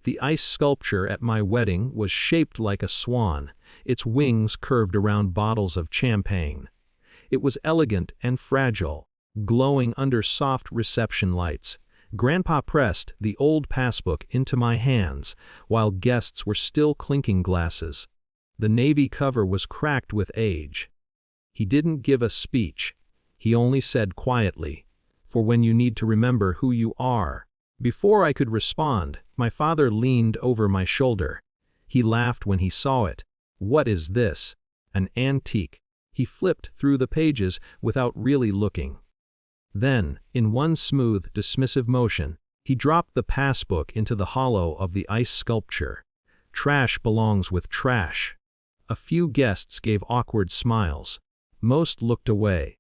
The ice sculpture at my wedding was shaped like a swan, its wings curved around bottles of champagne. It was elegant and fragile, glowing under soft reception lights. Grandpa pressed the old passbook into my hands while guests were still clinking glasses. The navy cover was cracked with age. He didn't give a speech. He only said quietly, "For when you need to remember who you are." Before I could respond, my father leaned over my shoulder. He laughed when he saw it. "What is this? An antique?" He flipped through the pages without really looking. Then, in one smooth, dismissive motion, he dropped the passbook into the hollow of the ice sculpture. Trash belongs with trash. A few guests gave awkward smiles. Most looked away.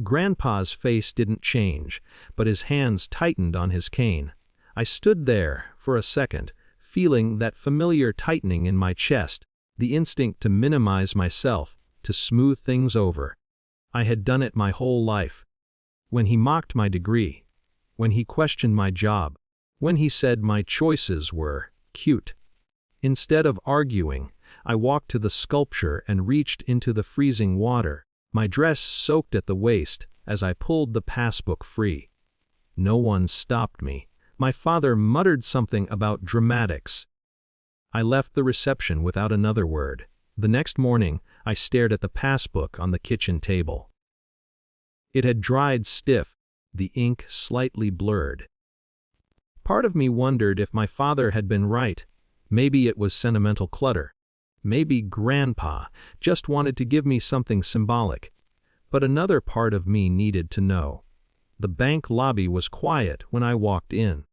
Grandpa's face didn't change, but his hands tightened on his cane. I stood there, for a second, feeling that familiar tightening in my chest, the instinct to minimize myself, to smooth things over. I had done it my whole life. When he mocked my degree, when he questioned my job, when he said my choices were cute. Instead of arguing, I walked to the sculpture and reached into the freezing water. My dress soaked at the waist as I pulled the passbook free. No one stopped me. My father muttered something about dramatics. I left the reception without another word. The next morning, I stared at the passbook on the kitchen table. It had dried stiff, the ink slightly blurred. Part of me wondered if my father had been right. Maybe it was sentimental clutter. Maybe Grandpa just wanted to give me something symbolic. But another part of me needed to know. The bank lobby was quiet when I walked in.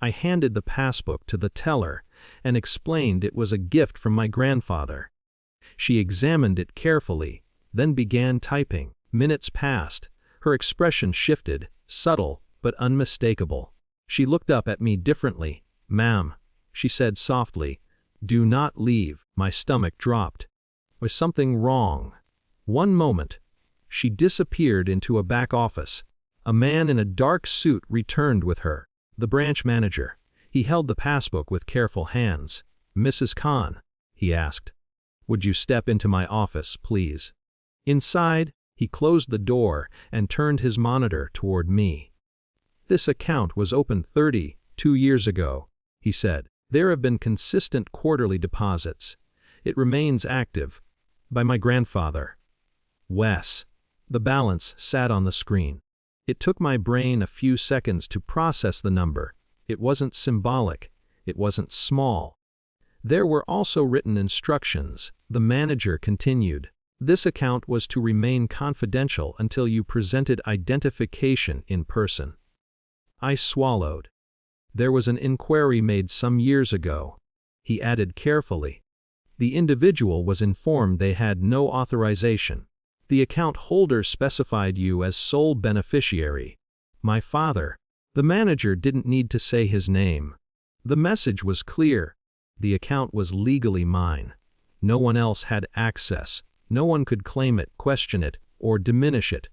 I handed the passbook to the teller and explained it was a gift from my grandfather. She examined it carefully, then began typing. Minutes passed. Her expression shifted, subtle but unmistakable. She looked up at me differently. "Ma'am," she said softly, "do not leave." My stomach dropped. Was something wrong? One moment. She disappeared into a back office. A man in a dark suit returned with her. The branch manager. He held the passbook with careful hands. "Mrs. Khan," he asked, "would you step into my office, please?" Inside, he closed the door and turned his monitor toward me. "This account was opened 32 years ago," he said. "There have been consistent quarterly deposits. It remains active. By my grandfather, Wes." The balance sat on the screen. It took my brain a few seconds to process the number. It wasn't symbolic. It wasn't small. There were also written instructions. The manager continued. "This account was to remain confidential until you presented identification in person." I swallowed. "There was an inquiry made some years ago," he added carefully. "The individual was informed they had no authorization. The account holder specified you as sole beneficiary. My father." The manager didn't need to say his name. The message was clear. The account was legally mine. No one else had access. No one could claim it, question it, or diminish it.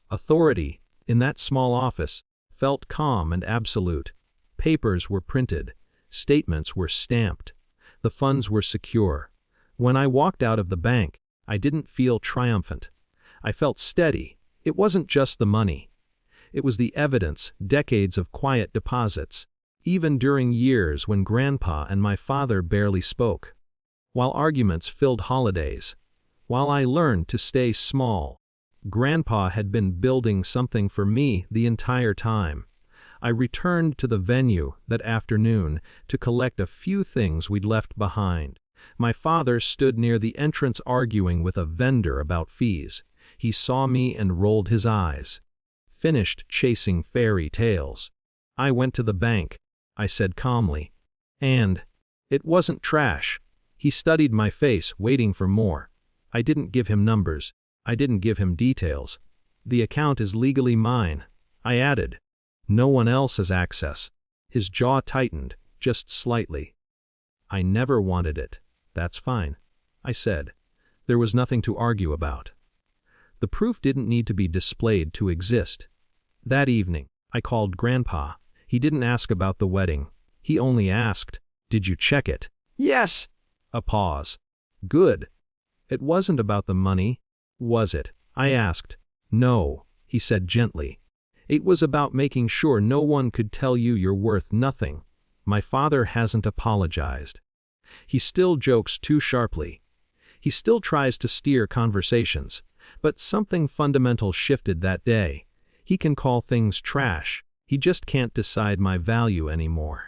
Authority, in that small office, felt calm and absolute. Papers were printed. Statements were stamped. The funds were secure. When I walked out of the bank, I didn't feel triumphant. I felt steady. It wasn't just the money. It was the evidence, decades of quiet deposits, even during years when Grandpa and my father barely spoke. While arguments filled holidays. While I learned to stay small. Grandpa had been building something for me the entire time. I returned to the venue that afternoon to collect a few things we'd left behind. My father stood near the entrance arguing with a vendor about fees. He saw me and rolled his eyes. Finished chasing fairy tales. I went to the bank, I said calmly. And it wasn't trash. He studied my face, waiting for more. I didn't give him numbers. I didn't give him details. The account is legally mine, I added. No one else has access. His jaw tightened, just slightly. I never wanted it. That's fine, I said. There was nothing to argue about. The proof didn't need to be displayed to exist. That evening, I called Grandpa. He didn't ask about the wedding. He only asked, Did you check it? Yes. A pause. Good. It wasn't about the money, was it? I asked. No, he said gently. It was about making sure no one could tell you you're worth nothing. My father hasn't apologized. He still jokes too sharply. He still tries to steer conversations. But something fundamental shifted that day. He can call things trash. He just can't decide my value anymore.